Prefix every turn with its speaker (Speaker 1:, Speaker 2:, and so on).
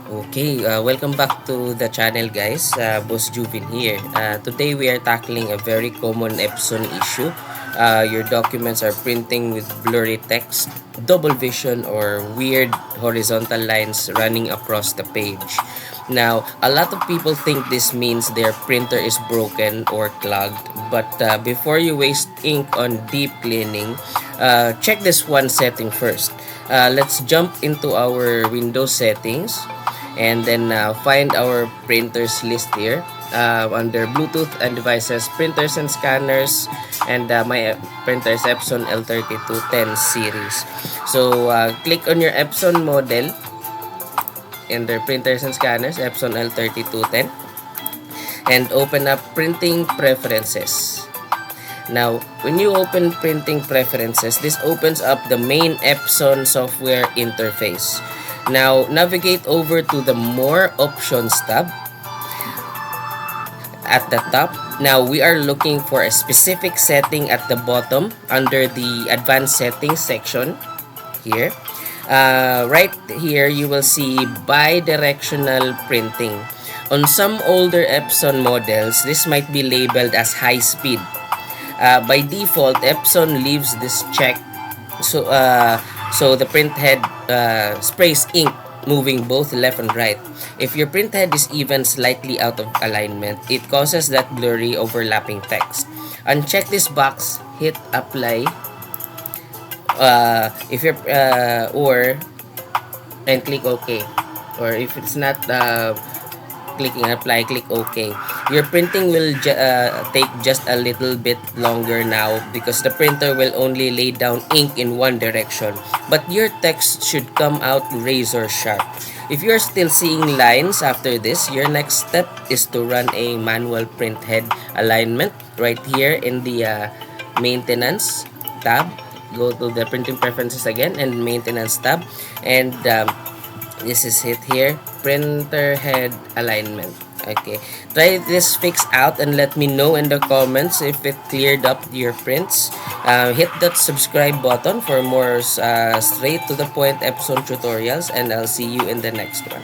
Speaker 1: Okay, welcome back to the channel, guys. Boss Juvin here. Today we are tackling a very common Epson issue. Your documents are printing with blurry text, double vision, or weird horizontal lines running across the page. Now, a lot of people think this means their printer is broken or clogged, but before you waste ink on deep cleaning, check this one setting first. Let's jump into our Windows settings and then find our printers list here under Bluetooth and devices, printers and scanners, and my printers Epson L3210 series. So click on your Epson model under printers and scanners, Epson L3210, and open up Printing Preferences. Now, when you open Printing Preferences, this opens up the main Epson software interface. Now, navigate over to the More Options tab at the top. Now, we are looking for a specific setting at the bottom under the Advanced Settings section here. Right here, you will see Bidirectional Printing. On some older Epson models, this might be labeled as high speed. By default, Epson leaves this check so the printhead sprays ink moving both left and right. If your printhead is even slightly out of alignment, it causes that blurry overlapping text. Uncheck this box, hit apply. If you're and click OK. Or if it's not clicking apply, click OK. Your printing will take just a little bit longer now because the printer will only lay down ink in one direction, but your text should come out razor sharp. If you're still seeing lines after this, your next step is to run a manual printhead alignment right here in the maintenance tab. Go to the printing preferences again and maintenance tab, and this is it here, printer head alignment. Okay, try this fix out and let me know in the comments if it cleared up your prints. Hit that subscribe button for more straight to the point Epson tutorials, and I'll see you in the next one.